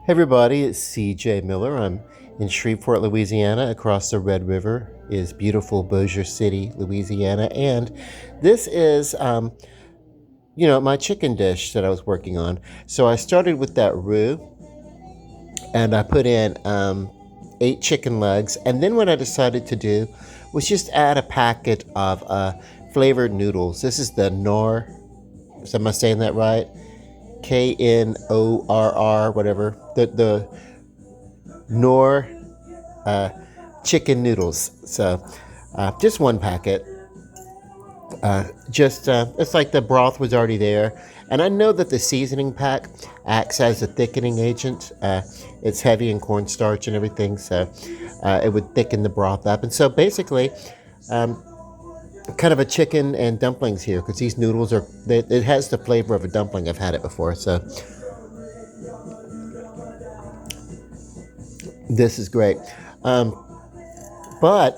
Hey everybody, it's CJ Miller. I'm in Shreveport, Louisiana. Across the Red River is beautiful Bossier City, Louisiana. And this is, my chicken dish that I was working on. So I started with that roux and I put in 8 chicken legs. And then what I decided to do was just add a packet of flavored noodles. This is the Knorr. Am I saying that right? Knorr, whatever. The Knorr uh, chicken noodles. So just one packet. Just it's like the broth was already there, and I know that the seasoning pack acts as a thickening agent. It's heavy in cornstarch and everything, so it would thicken the broth up. And so basically, um, kind of a chicken and dumplings here because these noodles are. It has the flavor of a dumpling. I've had it before, so this is great. Um, but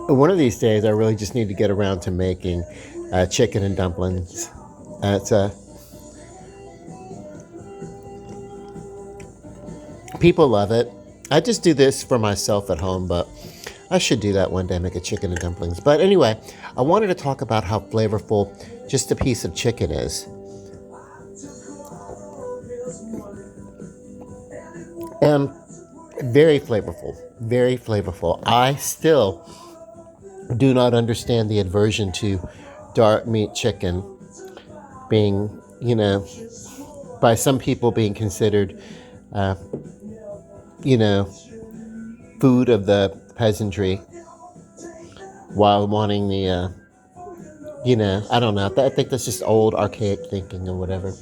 one of these days, I really just need to get around to making chicken and dumplings. It's People love it. I just do this for myself at home, but I should do that one day, make a chicken and dumplings. But anyway, I wanted to talk about how flavorful just a piece of chicken is. And very flavorful, very flavorful. I still do not understand the aversion to dark meat chicken being, by some people being considered, uh, you know, food of the peasantry while wanting the, I don't know. I think that's just old, archaic thinking or whatever.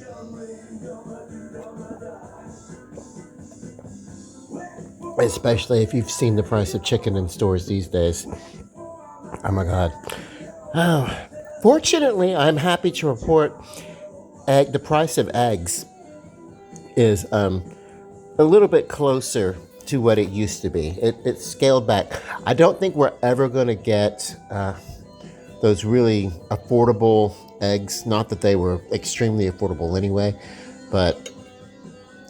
Especially if you've seen the price of chicken in stores these days. Oh my God. Oh, fortunately, I'm happy to report the price of eggs is a little bit closer to what it used to be. It's scaled back. I don't think we're ever going to get those really affordable eggs. Not that they were extremely affordable anyway, but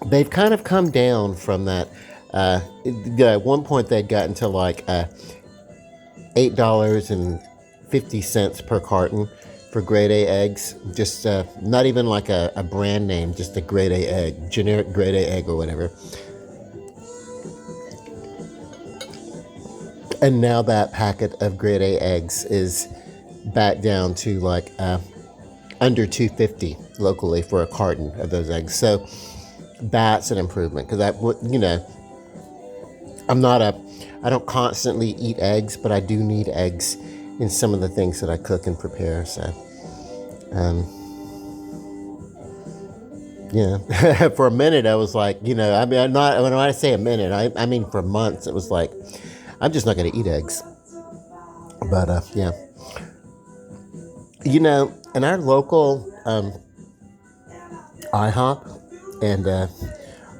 they've kind of come down from that. At one point, they'd gotten to like $8.50 per carton for grade A eggs. Just not even like a brand name, just a grade A egg, generic grade A egg or whatever. And now that packet of grade A eggs is back down to like under 250 locally for a carton of those eggs. So that's an improvement because I'm not a, I don't constantly eat eggs, but I do need eggs in some of the things that I cook and prepare. So, um, for a minute I was like, I mean, I'm not, when I say a minute, I mean for months it was like, I'm just not going to eat eggs. But yeah, in our local IHOP and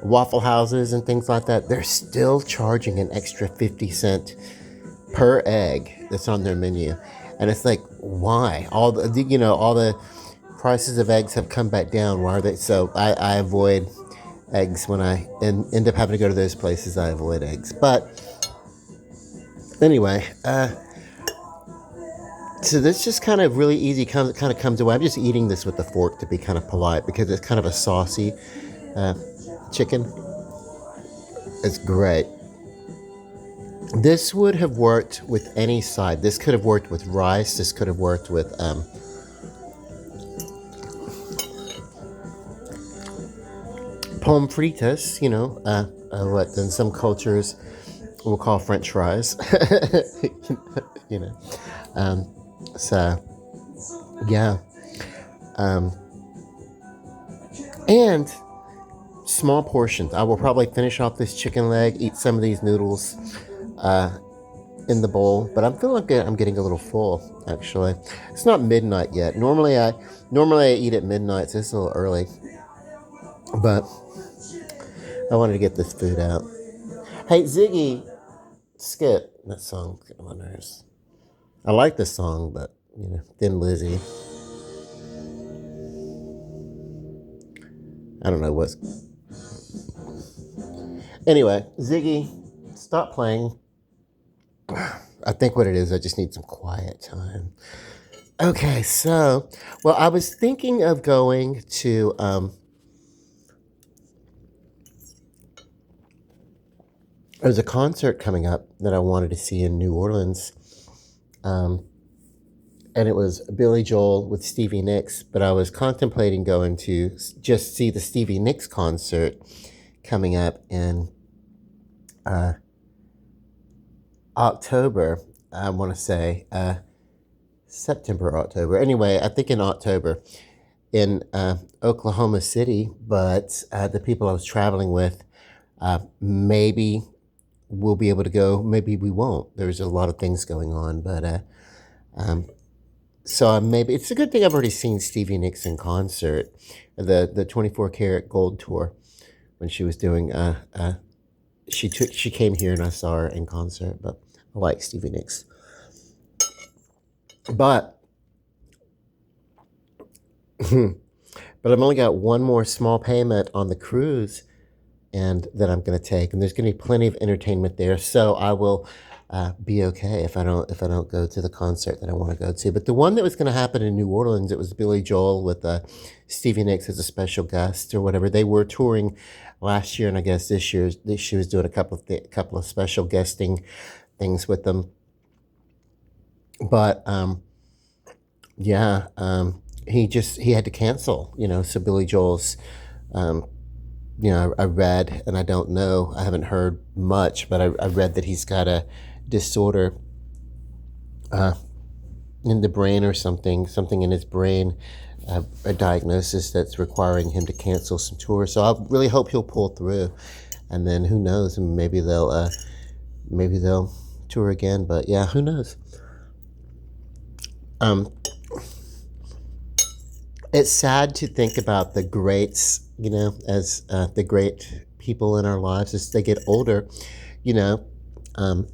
Waffle Houses and things like that, they're still charging an extra 50 cent per egg that's on their menu, and it's like, why? All the prices of eggs have come back down. Why are they? So I avoid eggs when I end up having to go to those places. I avoid eggs, but anyway, so this just kind of really easy kind of comes away. I'm just eating this with a fork to be kind of polite because it's kind of a saucy uh, chicken. It's great. This would have worked with any side. This could have worked with rice. This could have worked with pommes frites. What in some cultures we'll call French fries. you know. Um, so yeah, um, and small portions. I will probably finish off this chicken leg, eat some of these noodles uh, in the bowl, but I'm feeling like I'm getting a little full. Actually, it's not midnight yet. Normally I eat at midnight, so it's a little early. But I wanted to get this food out. Hey Ziggy, Skip, that song get on my nerves. I like this song, but Thin Lizzy. I don't know what's Anyway, Ziggy, stop playing. I think what it is, I just need some quiet time. Okay, so, well, I was thinking of going to, there's a concert coming up that I wanted to see in New Orleans. Um, and it was Billy Joel with Stevie Nicks, but I was contemplating going to just see the Stevie Nicks concert coming up in uh, October. I want to say September or October. Anyway, I think in October in Oklahoma City, but the people I was traveling with, maybe we'll be able to go, maybe we won't. There's a lot of things going on, but um, so maybe it's a good thing I've already seen Stevie Nicks in concert, the 24 karat gold tour when she was doing. She came here and I saw her in concert, but I like Stevie Nicks. But but I've only got one more small payment on the cruise, and that I'm going to take, and there's going to be plenty of entertainment there. So I will be okay if I don't go to the concert that I want to go to. But the one that was going to happen in New Orleans, it was Billy Joel with Stevie Nicks as a special guest or whatever. They were touring last year, and I guess this year she was doing a couple of special guesting things with them. But yeah, he had to cancel. So Billy Joel's. I read, and I don't know, I haven't heard much, but I read that he's got a disorder in the brain or something in his brain, a diagnosis that's requiring him to cancel some tours. So I really hope he'll pull through, and then who knows, maybe they'll tour again. But yeah, who knows? It's sad to think about the greats, as the great people in our lives as they get older. Um,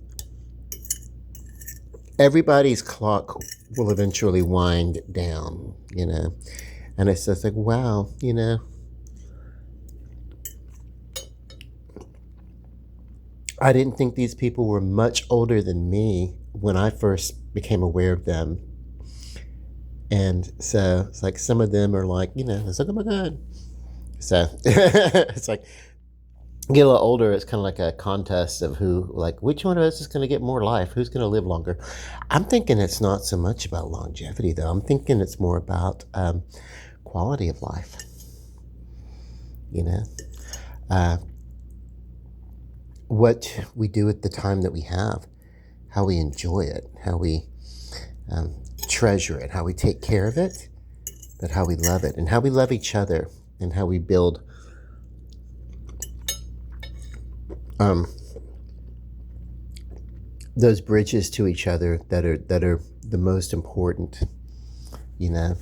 everybody's clock will eventually wind down, and it's just like, wow, I didn't think these people were much older than me when I first became aware of them. And so it's like some of them are like, it's like, oh my God. So it's like, get a little older, it's kind of like a contest of which one of us is going to get more life? Who's going to live longer? I'm thinking it's not so much about longevity, though. I'm thinking it's more about quality of life. What we do with the time that we have, how we enjoy it, how we treasure it, how we take care of it, but how we love it, and how we love each other, and how we build those bridges to each other that are the most important, and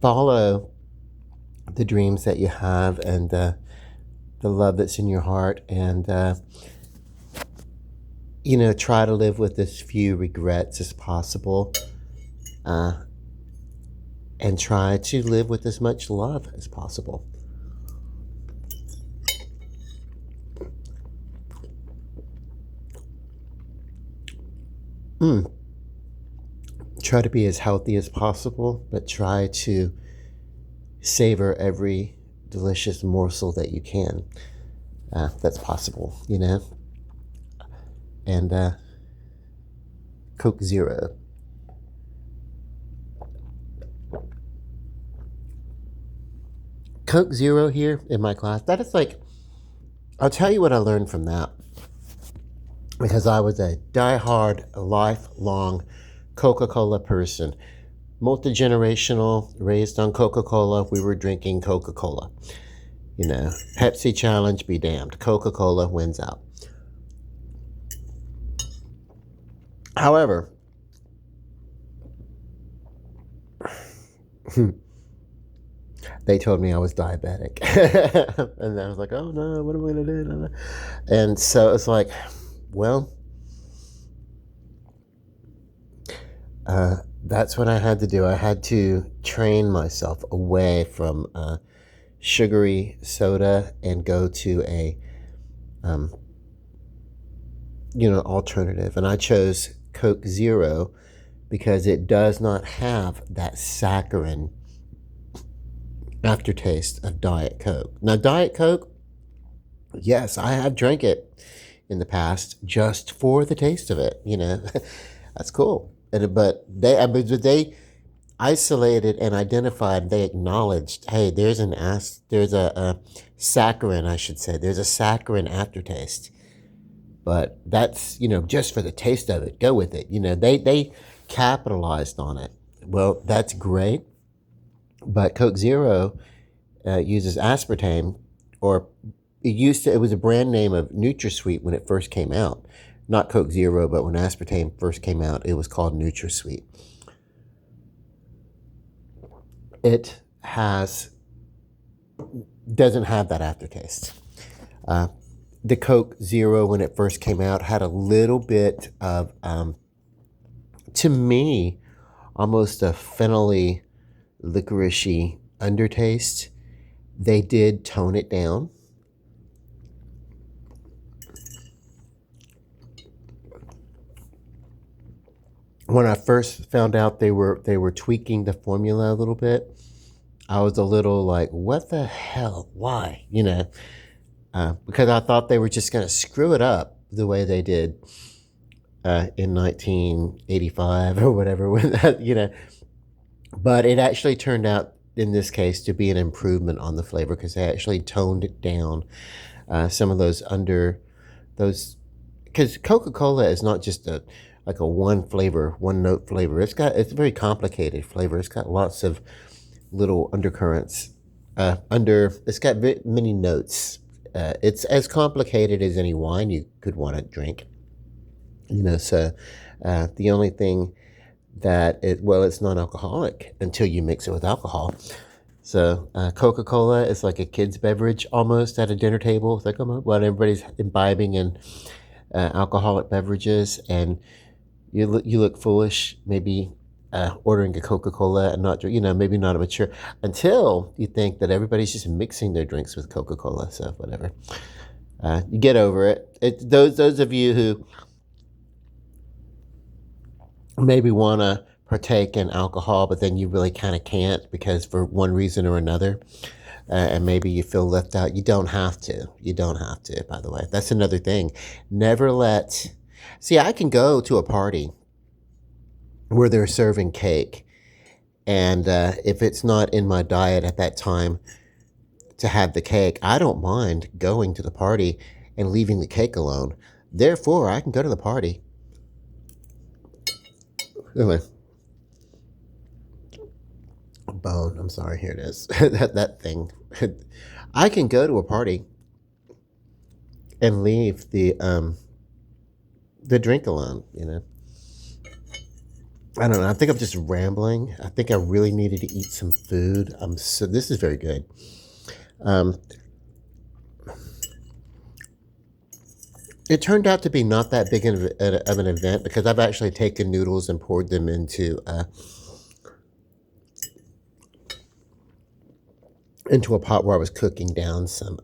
follow the dreams that you have, and the love that's in your heart, and try to live with as few regrets as possible, and try to live with as much love as possible. Try to be as healthy as possible, but try to savor every delicious morsel that you can. That's possible, And Coke Zero. Coke Zero here in my class, that is like, I'll tell you what I learned from that. Because I was a diehard, lifelong Coca-Cola person. Multi-generational, raised on Coca-Cola. We were drinking Coca-Cola. Pepsi challenge, be damned. Coca-Cola wins out. However, they told me I was diabetic. And I was like, oh no, what am I going to do? And so it's like, well, That's what I had to do. I had to train myself away from sugary soda and go to a um, alternative. And I chose Coke Zero because it does not have that saccharine aftertaste of Diet Coke. Now, Diet Coke, yes, I have drank it in the past just for the taste of it. That's cool. But they isolated and identified. They acknowledged, hey, there's a saccharin, I should say. There's a saccharin aftertaste. But that's just for the taste of it. Go with it. They capitalized on it. Well, that's great. But Coke Zero uses aspartame, or it was a brand name of NutraSweet when it first came out. Not Coke Zero, but when aspartame first came out, it was called NutraSweet. It doesn't have that aftertaste. The Coke Zero, when it first came out, had a little bit of, to me, almost a phenol-y, licoricey undertaste. They did tone it down. When I first found out they were tweaking the formula a little bit, I was a little like, what the hell? Why? Because I thought they were just going to screw it up the way they did in 1985 or whatever. When but it actually turned out in this case to be an improvement on the flavor because they actually toned it down. Some of those because Coca-Cola is not just a one note flavor. It's a very complicated flavor. It's got lots of little undercurrents. It's got many notes. It's as complicated as any wine you could want to drink. So the only thing it's non-alcoholic until you mix it with alcohol. So Coca-Cola is like a kid's beverage almost at a dinner table. It's like, everybody's imbibing in alcoholic beverages, and you look foolish maybe ordering a Coca-Cola and not maybe not a mature until you think that everybody's just mixing their drinks with Coca-Cola. So whatever, you get over it. Those of you who maybe want to partake in alcohol, but then you really kind of can't because for one reason or another, and maybe you feel left out. You don't have to. By the way, that's another thing. See, I can go to a party where they're serving cake, and if it's not in my diet at that time to have the cake, I don't mind going to the party and leaving the cake alone. Therefore, I can go to the party. Anyway, bone. I'm sorry. Here it is. that thing. I can go to a party and leave the drink alone. I don't know. I think I'm just rambling. I think I really needed to eat some food. This is very good. It turned out to be not that big of an event because I've actually taken noodles and poured them into a pot where I was cooking down some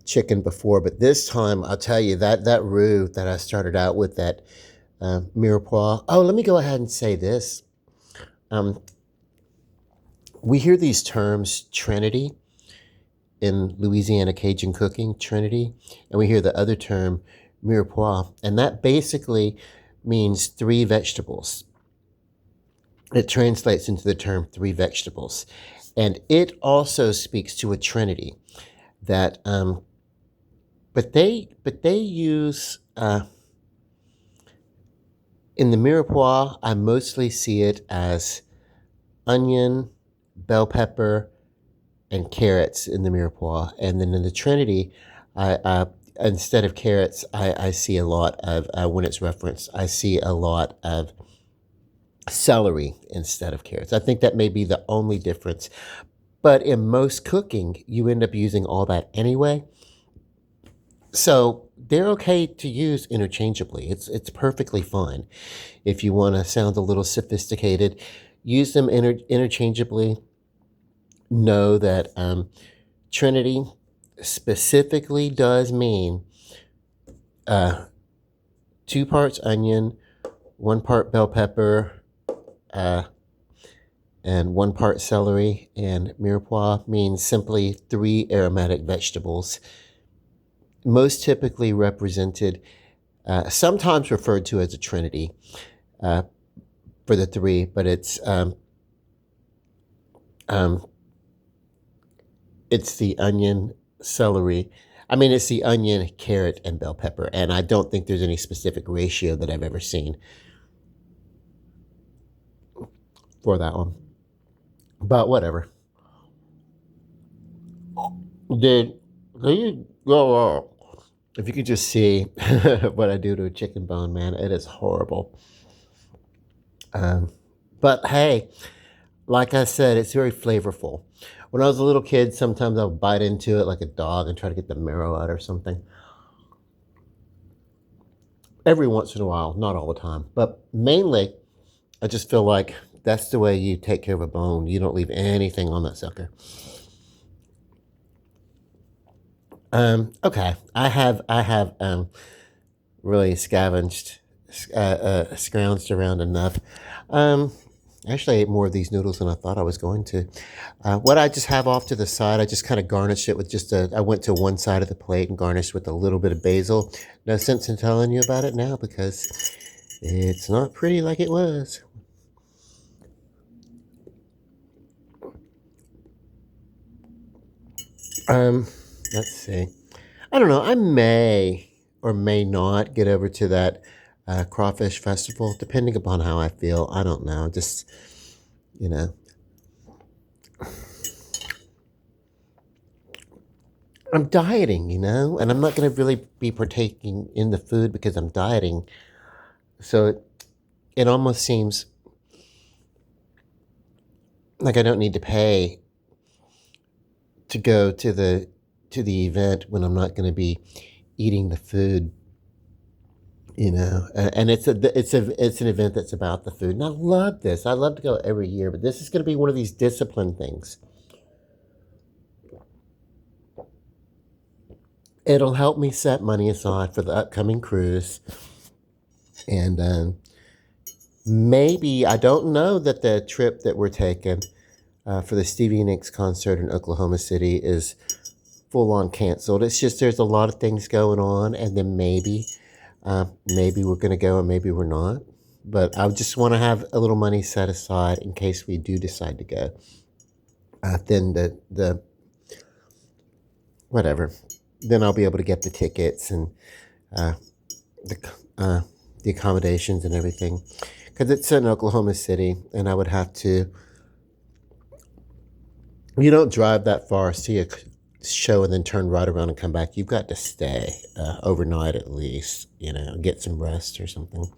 chicken before. But this time, I'll tell you that roux that I started out with, that mirepoix. Oh, let me go ahead and say this. We hear these terms, Trinity, in Louisiana Cajun cooking, Trinity, and we hear the other term, mirepoix, and that basically means 3 vegetables. It translates into the term 3 vegetables, and it also speaks to a Trinity that, but they use, in the mirepoix, I mostly see it as onion, bell pepper, and carrots in the mirepoix. And then in the Trinity, I instead of carrots, I see a lot of, when it's referenced, I see a lot of celery instead of carrots. I think that may be the only difference. But in most cooking, you end up using all that anyway. So they're okay to use interchangeably. It's perfectly fine. If you want to sound a little sophisticated, use them interchangeably. Know that Trinity specifically does mean uh, 2 parts onion, 1 part bell pepper, uh, and 1 part celery, and mirepoix means simply 3 aromatic vegetables, most typically represented, sometimes referred to as a trinity uh, for the 3, but um, it's the onion, celery. I mean, it's the onion, carrot, and bell pepper, and I don't think there's any specific ratio that I've ever seen for that one. But whatever. Did you go? If you could just see what I do to a chicken bone, man, it is horrible. Um, but hey, like I said, it's very flavorful. When I was a little kid, sometimes I would bite into it like a dog and try to get the marrow out or something. Every once in a while, not all the time, but mainly, I just feel like that's the way you take care of a bone. You don't leave anything on that sucker. Okay, I have really scrounged around enough. Um, Actually, I ate more of these noodles than I thought I was going to. What I just have off to the side, I just kind of garnish it with I went to one side of the plate and garnished with a little bit of basil. No sense in telling you about it now because it's not pretty like it was. Um, let's see. I don't know. I may or may not get over to that crawfish festival, depending upon how I feel. I don't know. Just, you know, I'm dieting, and I'm not going to really be partaking in the food because I'm dieting. So it almost seems like I don't need to pay to go to the event when I'm not going to be eating the food. And it's an event that's about the food, and I love this. I love to go every year, but this is going to be one of these discipline things. It'll help me set money aside for the upcoming cruise, and maybe I don't know that the trip that we're taking for the Stevie Nicks concert in Oklahoma City is full on canceled. It's just there's a lot of things going on, and then maybe we're going to go and maybe we're not. But I just want to have a little money set aside in case we do decide to go. Then the whatever, then I'll be able to get the tickets and uh, the the accommodations and everything, because it's in Oklahoma City, and I would have to. You don't drive that far, see a show, and then turn right around and come back. You've got to stay overnight at least. Get some rest or something.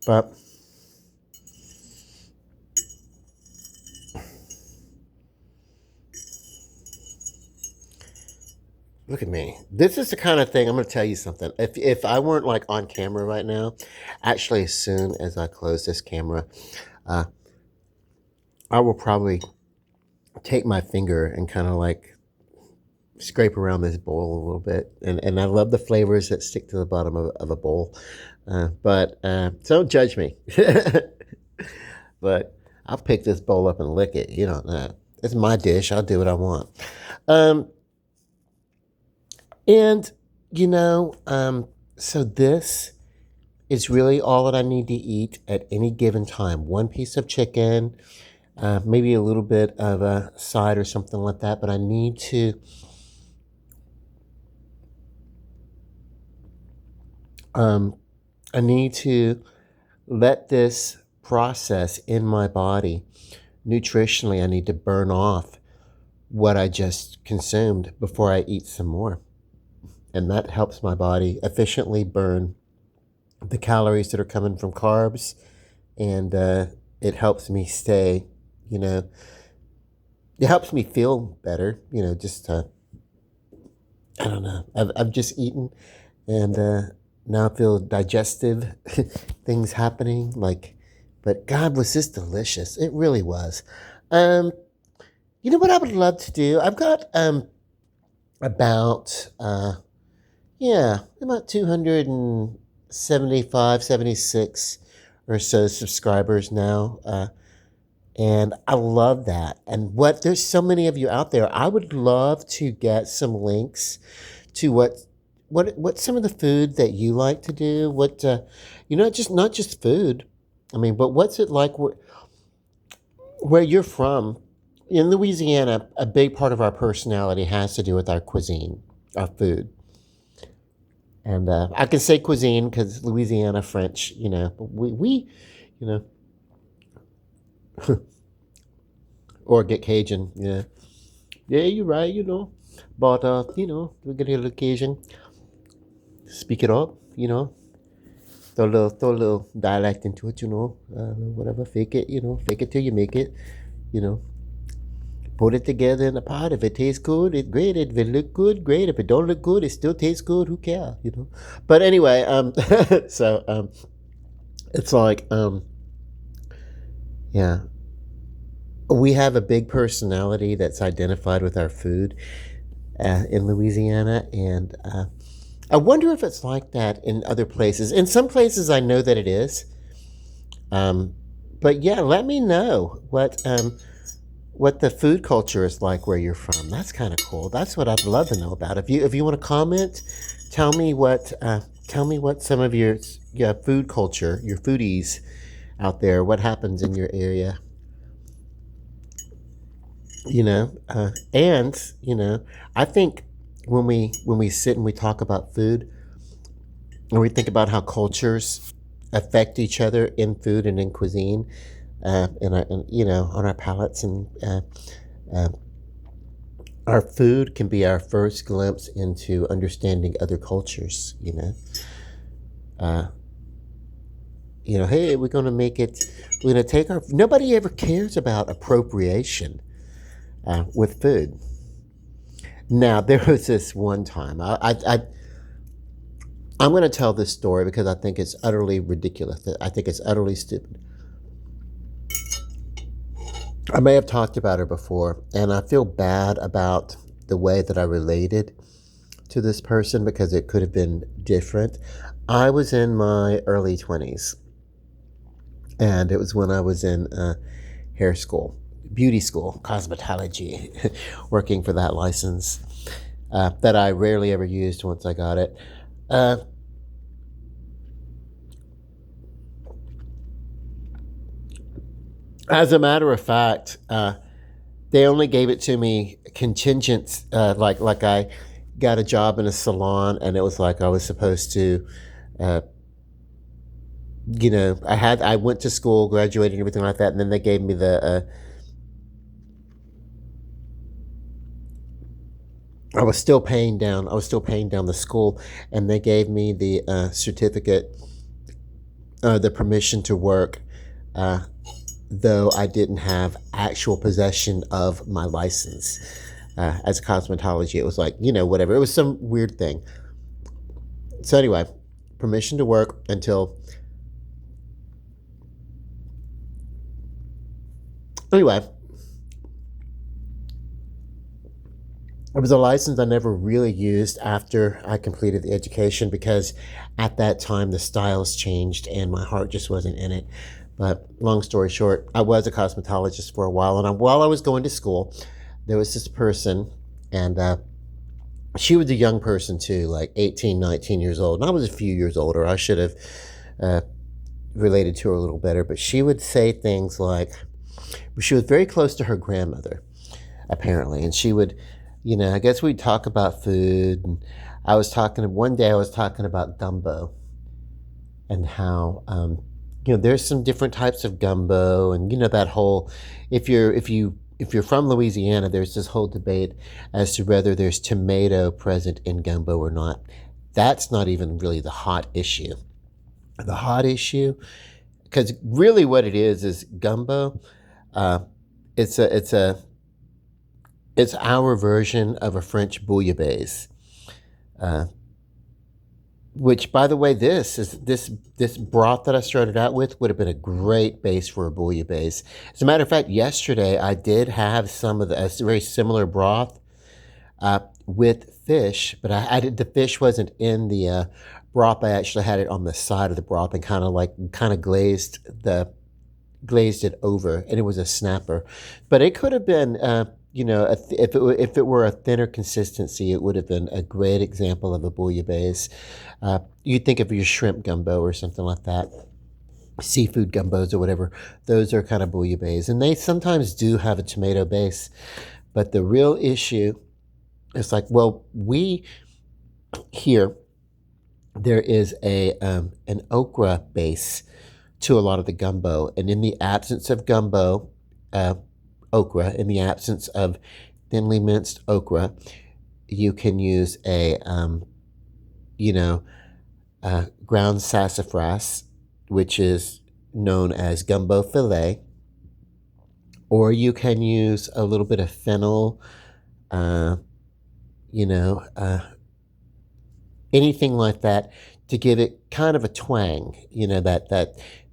But look at me. This is the kind of thing I'm going to tell you something. If I weren't like on camera right now, actually, as soon as I close this camera, uh, I will probably take my finger and kind of like scrape around this bowl a little bit. And I love the flavors that stick to the bottom of a bowl. But so don't judge me. But I'll pick this bowl up and lick it. You don't know. It's my dish. I'll do what I want. Um, and, you know, um, so this is really all that I need to eat at any given time. One piece of chicken, maybe a little bit of a side or something like that. But um, I need to let this process in my body. Nutritionally, I need to burn off what I just consumed before I eat some more. And that helps my body efficiently burn the calories that are coming from carbs. And it helps me stay, you know, it helps me feel better, just I don't know. I've just eaten, and now I feel digestive things happening. Like, but God, was this delicious? It really was. Um, you know what I would love to do? I've got about yeah, about 275, 76 or so subscribers now. And I love that. And what there's so many of you out there. I would love to get some links to what some of the food that you like to do. What you know, just not just food. I mean, but what's it like where you're from? In Louisiana, a big part of our personality has to do with our cuisine, our food. And I can say cuisine because Louisiana French, you know, but we you know, or get Cajun, yeah. Yeah, you're right, you know. But, you know, we get a little Cajun, speak it up, you know. Throw a little dialect into it, you know. Whatever, fake it, you know. Fake it till you make it, you know. Put it together in a pot. If it tastes good, it's great. If it look good, great. If it don't look good, it still tastes good. Who cares, you know? But anyway, so it's like, yeah, we have a big personality that's identified with our food in Louisiana, and I wonder if it's like that in other places. In some places, I know that it is. Um, but yeah, let me know what the food culture is like where you're from. That's kind of cool. That's what I'd love to know about. If you want to comment, tell me what some of your food culture, your foodies out there, what happens in your area. You know, and you know, I think when we sit and we talk about food, and we think about how cultures affect each other in food and in cuisine, you know, on our palates, and uh, our food can be our first glimpse into understanding other cultures. Uh, hey, we're going to make it. We're going to take our. Nobody ever cares about appropriation with food. Now there was this one time. I'm going to tell this story because I think it's utterly ridiculous. I think it's utterly stupid. I may have talked about her before, and I feel bad about the way that I related to this person because it could have been different. I was in my early 20s, and it was when I was in hair school, beauty school, cosmetology, working for that license that I rarely ever used once I got it. Uh, as a matter of fact, they only gave it to me contingent, like I got a job in a salon, and it was like I was supposed to, uh, I went to school, graduated, and everything like that, and then they gave me the. I was still paying down. I was still paying down the school, and they gave me the certificate, the permission to work, uh, though I didn't have actual possession of my license. As a cosmetology, it was like, whatever. It was some weird thing. So anyway, permission to work until. Anyway, it was a license I never really used after I completed the education because at that time the styles changed and my heart just wasn't in it. But long story short, I was a cosmetologist for a while, and while I was going to school, there was this person, and she was a young person too, like 18, 19 years old, and I was a few years older. I should have uh, related to her a little better, but she would say things like, she was very close to her grandmother, apparently, and she would, I guess we'd talk about food, and one day I was talking about gumbo and how, there's some different types of gumbo, and that whole, if you're from Louisiana, there's this whole debate as to whether there's tomato present in gumbo or not. That's not even really the hot issue. The hot issue, because really what it is gumbo. Uh, it's our version of a French bouillabaisse. Uh, which, by the way, this broth that I started out with would have been a great base for a bouillabaisse. As a matter of fact, yesterday I did have some of a very similar broth with fish, but I did the fish wasn't in the broth. I actually had it on the side of the broth and kind of glazed it over, and it was a snapper. But it could have been, if it were a thinner consistency, it would have been a great example of a bouillabaisse. You think of your shrimp gumbo or something like that, seafood gumbos or whatever. Those are kind of bouillabaisse, and they sometimes do have a tomato base. But the real issue is like, well, we here there is an okra base to a lot of the gumbo, and in the absence of gumbo, okra, in the absence of thinly minced okra, you can use ground sassafras, which is known as gumbo filet, or you can use a little bit of fennel, uh, anything like that to give it kind of a twang,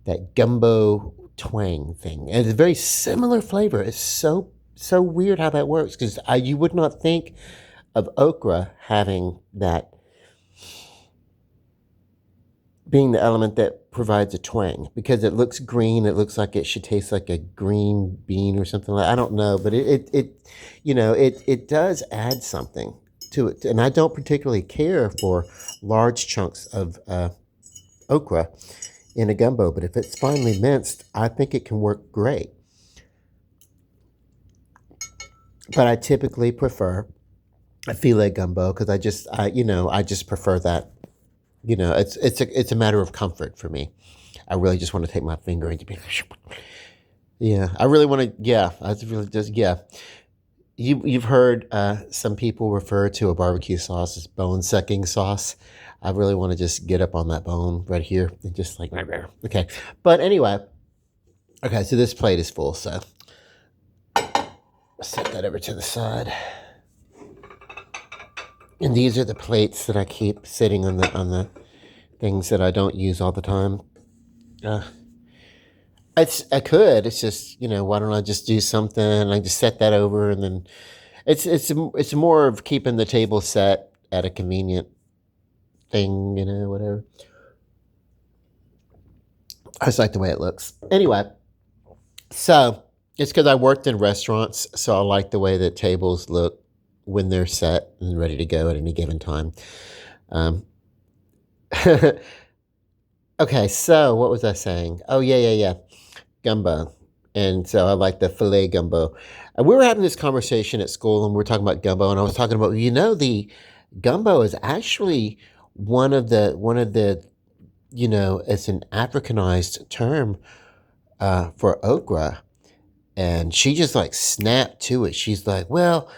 that gumbo twang thing. And it's a very similar flavor. It's so weird how that works because you would not think of okra having that being the element that provides a twang because it looks green. It looks like it should taste like a green bean or something like. I don't know, but it does add something to it. And I don't particularly care for large chunks of okra in a gumbo, but if it's finely minced, I think it can work great. But I typically prefer a filet gumbo because I just prefer that. It's a matter of comfort for me. I really just want to take my finger and be, yeah. I really want to, yeah. I really just, yeah. You've heard some people refer to a barbecue sauce as bone sucking sauce. I really want to just get up on that bone right here and just like, okay. But anyway, okay, so this plate is full, so set that over to the side. And these are the plates that I keep sitting on the things that I don't use all the time. I could. It's just why don't I just do something? I just set that over, and then it's more of keeping the table set at a convenient thing, whatever. I just like the way it looks. Anyway, so it's because I worked in restaurants, so I like the way that tables look when they're set and ready to go at any given time. Um, okay, so what was I saying? Oh, yeah. Gumbo. And so I like the filet gumbo. And we were having this conversation at school and we were talking about gumbo, and I was talking about, the gumbo is actually one of the it's an Africanized term for okra. And she just like snapped to it. She's like, well,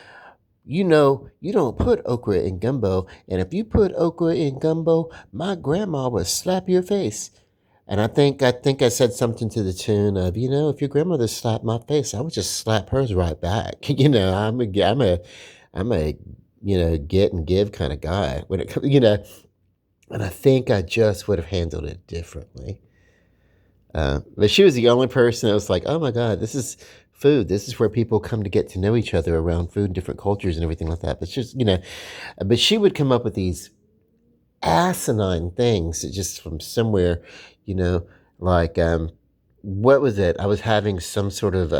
you don't put okra in gumbo. And if you put okra in gumbo, my grandma would slap your face. And I think I said something to the tune of, if your grandmother slapped my face, I would just slap hers right back. I'm a get and give kind of guy when it comes, and I think I just would have handled it differently. But she was the only person that was like, oh my God, this is food. This is where people come to get to know each other around food and different cultures and everything like that. But but she would come up with these asinine things just from somewhere, you know, like, what was it? I was having some sort of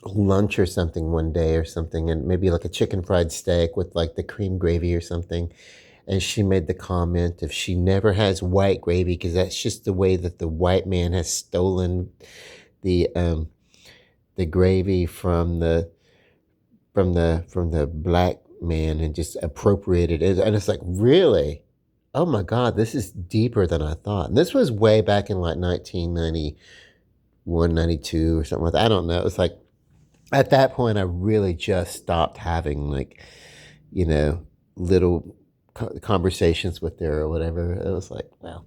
lunch or something one day or something, and maybe like a chicken fried steak with like the cream gravy or something. And she made the comment if she never has white gravy, because that's just the way that the white man has stolen the gravy from the black man and just appropriated it. And it's like, really? Oh my God, this is deeper than I thought. And this was way back in like 1991, 92 or something like that. I don't know. It's like at that point, I really just stopped having like, little conversations with her or whatever. It was like, well,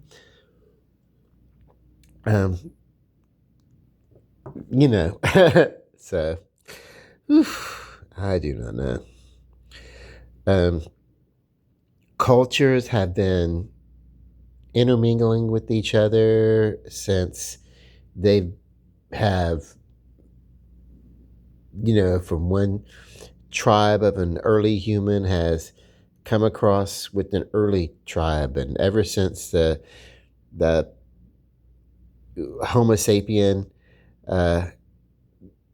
um, you know, so, oof, I do not know. Um, Cultures have been intermingling with each other since they have, from one tribe of an early human has come across with an early tribe, and ever since the Homo sapien, uh,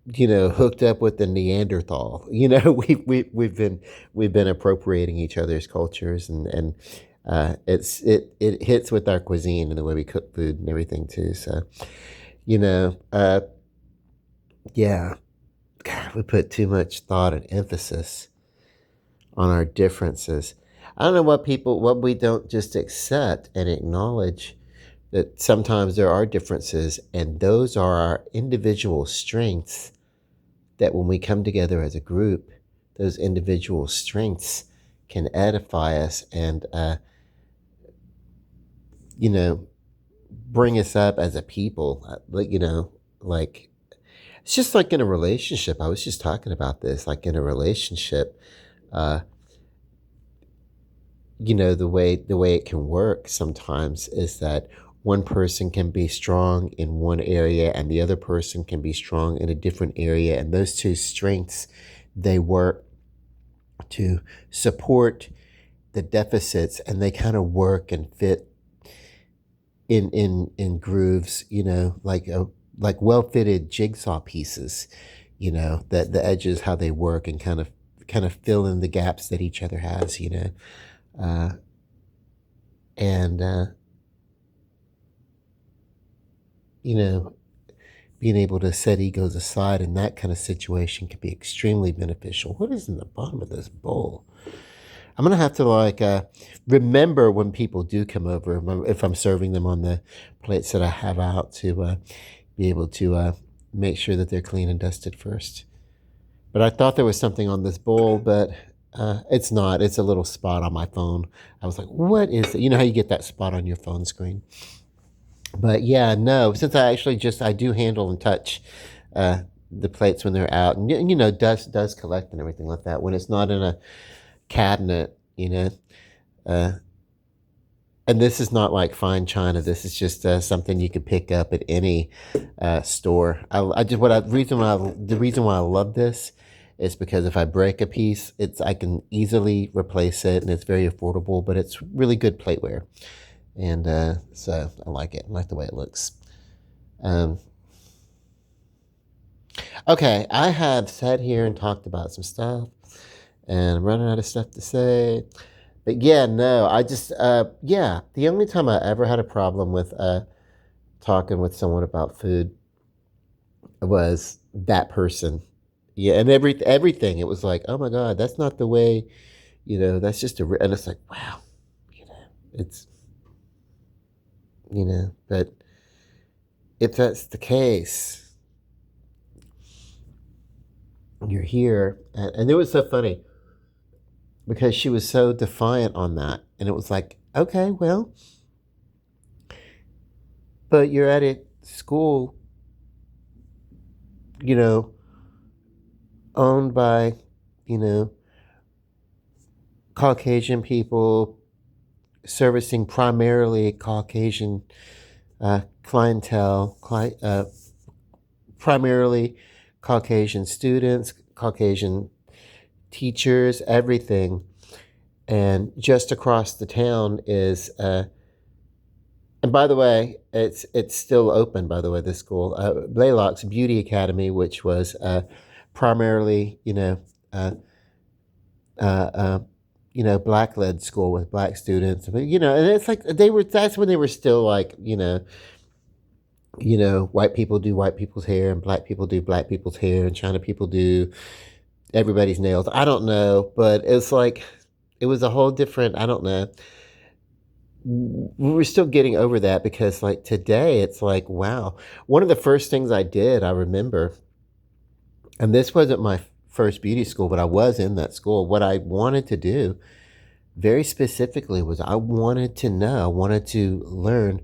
hooked up with the Neanderthal. We've been appropriating each other's cultures, and it hits with our cuisine and the way we cook food and everything too. So, you know, uh, yeah, God, we put too much thought and emphasis on our differences. I don't know what we don't just accept and acknowledge that sometimes there are differences, and those are our individual strengths. That when we come together as a group, those individual strengths can edify us and, you know, bring us up as a people. Like it's just like in a relationship. I was just talking about this. Like in a relationship, uh, the way it can work sometimes is that one person can be strong in one area and the other person can be strong in a different area, and those two strengths, they work to support the deficits, and they kind of work and fit in grooves, like well fitted jigsaw pieces, that the edges, how they work and kind of fill in the gaps that each other has, uh, and you know being able to set egos aside in that kind of situation can be extremely beneficial. What is in the bottom of this bowl? I'm gonna have to remember when people do come over, if I'm serving them on the plates that I have out, to be able to make sure that they're clean and dusted first. But I thought there was something on this bowl, but it's not. It's a little spot on my phone. I was like, "What is it?" You know how you get that spot on your phone screen? But yeah, no. Since I do handle and touch the plates when they're out, and dust does collect and everything like that when it's not in a cabinet. Uh, and this is not like fine china. This is just something you could pick up at any store. I just what I, the reason why I love this is because if I break a piece, I can easily replace it, and it's very affordable. But it's really good plateware, and so I like it. I like the way it looks. Um, okay, I have sat here and talked about some stuff, and I'm running out of stuff to say. But yeah, no, yeah, the only time I ever had a problem with talking with someone about food was that person. Yeah, and everything. It was like, oh my God, that's not the way, that's just and it's like, wow, it's, but if that's the case, you're here. And it was so funny because she was so defiant on that. And it was like, okay, well, but you're at a school, you know, owned by, you know, Caucasian people, servicing primarily Caucasian clientele, primarily Caucasian students, Caucasian teachers, everything. And just across the town is, and by the way, it's still open. By the way, this school, Blaylock's Beauty Academy, which was primarily, uh, uh, black led school with black students. But and it's like that's when they were still like, white people do white people's hair and black people do black people's hair and China people do everybody's nails. I don't know, but it's like it was a whole different. I don't know. We were still getting over that because like today it's like, wow. One of the first things I did, I remember, and this wasn't my first beauty school, but I was in that school. What I wanted to do very specifically was I wanted to learn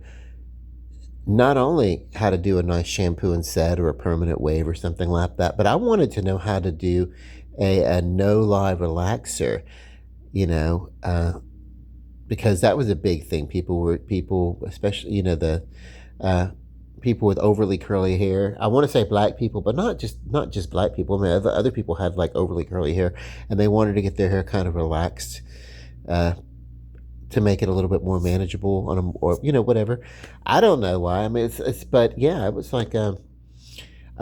not only how to do a nice shampoo and set or a permanent wave or something like that, but I wanted to know how to do a no lie relaxer. because that was a big thing. People, especially the uh, people with overly curly hair. I want to say black people, but not just black people. I mean, other people had like overly curly hair, and they wanted to get their hair kind of relaxed uh, to make it a little bit more manageable on them, or whatever. I don't know why. I mean, it's but yeah, it was like I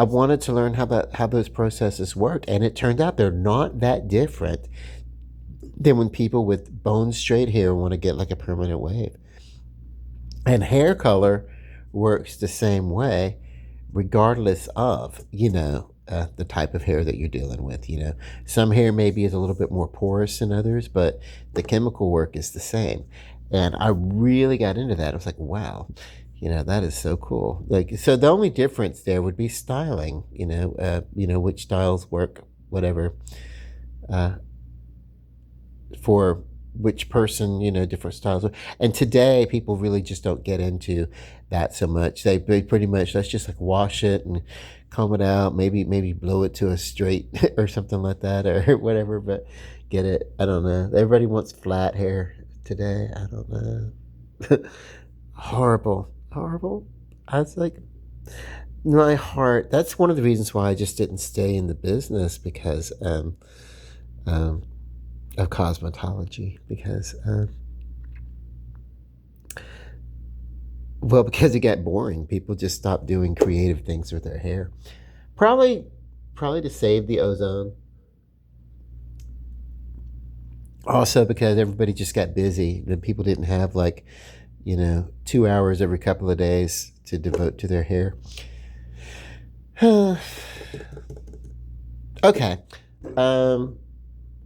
wanted to learn how those processes work, and it turned out they're not that different than when people with bone straight hair want to get like a permanent wave. And hair color works the same way, regardless of the type of hair that you're dealing with. Some hair maybe is a little bit more porous than others, but the chemical work is the same. And I really got into that. I was like, wow, that is so cool. Like, so the only difference there would be styling. Which styles work, whatever, uh, for which person, different styles. And today, people really just don't get into that so much. They pretty much, let's just like wash it and comb it out, maybe blow it to a straight or something like that, or whatever. But get it? I don't know. Everybody wants flat hair today. I don't know. Horrible, horrible. I was like, my heart. That's one of the reasons why I just didn't stay in the business, because um, of cosmetology, because because it got boring. People just stopped doing creative things with their hair. Probably probably to save the ozone. Also because everybody just got busy. The people didn't have like 2 hours every couple of days to devote to their hair. Okay. um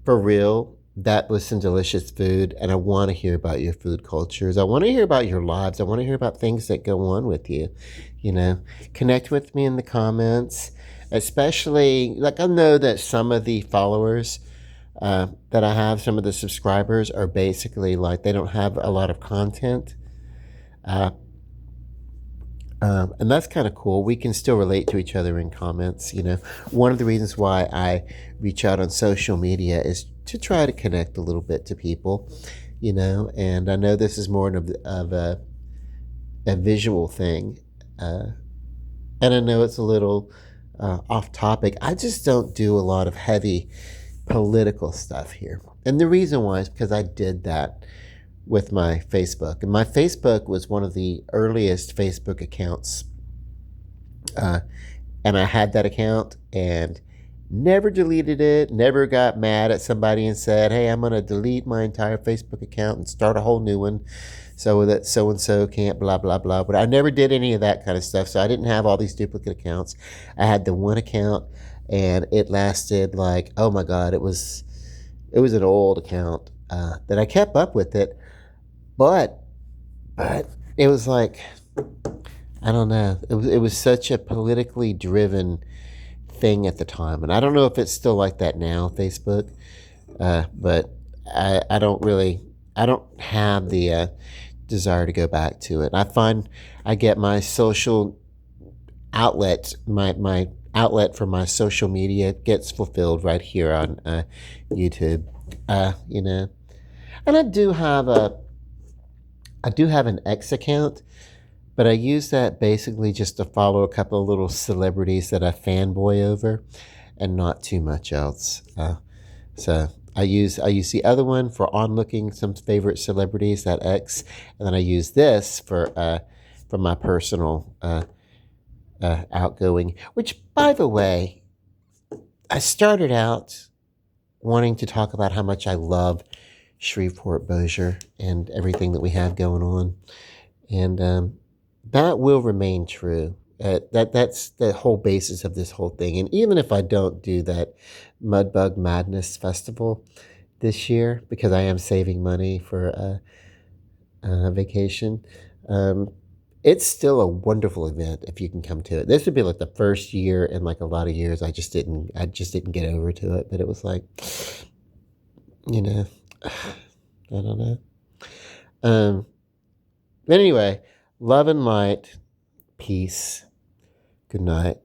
For real, that was some delicious food, and I want to hear about your food cultures. I want to hear about your lives. I want to hear about things that go on with you. You know, Connect with me in the comments, especially like I know that some of the followers that I have, some of the subscribers are basically like they don't have a lot of content. Uh, and that's kind of cool. We can still relate to each other in comments. One of the reasons why I reach out on social media is to try to connect a little bit to people. And I know this is more of a visual thing, and I know it's a little off topic. I just don't do a lot of heavy political stuff here, and the reason why is because I did that with my Facebook. And my Facebook was one of the earliest Facebook accounts. Uh, and I had that account and never deleted it, never got mad at somebody and said, hey, I'm going to delete my entire Facebook account and start a whole new one so that so and so can't blah, blah, blah. But I never did any of that kind of stuff. So I didn't have all these duplicate accounts. I had the one account and it lasted like, oh my God, it was an old account that I kept up with it. But it was like, I don't know. It was such a politically driven thing at the time, and I don't know if it's still like that now, Facebook. But I don't have the desire to go back to it. I find I get my social outlet, my outlet for my social media gets fulfilled right here on YouTube. And I do have an X account, but I use that basically just to follow a couple of little celebrities that I fanboy over, and not too much else. So I use the other one for onlooking some favorite celebrities, that X, and then I use this for my personal outgoing. Which, by the way, I started out wanting to talk about how much I love Shreveport Bossier and everything that we have going on, and that will remain true. That's the whole basis of this whole thing. And even if I don't do that Mudbug Madness Festival this year, because I am saving money for a vacation, it's still a wonderful event if you can come to it. This would be like the first year in like a lot of years I just didn't get over to it, but it was like, you know. I don't know. But anyway, love and light, peace, good night.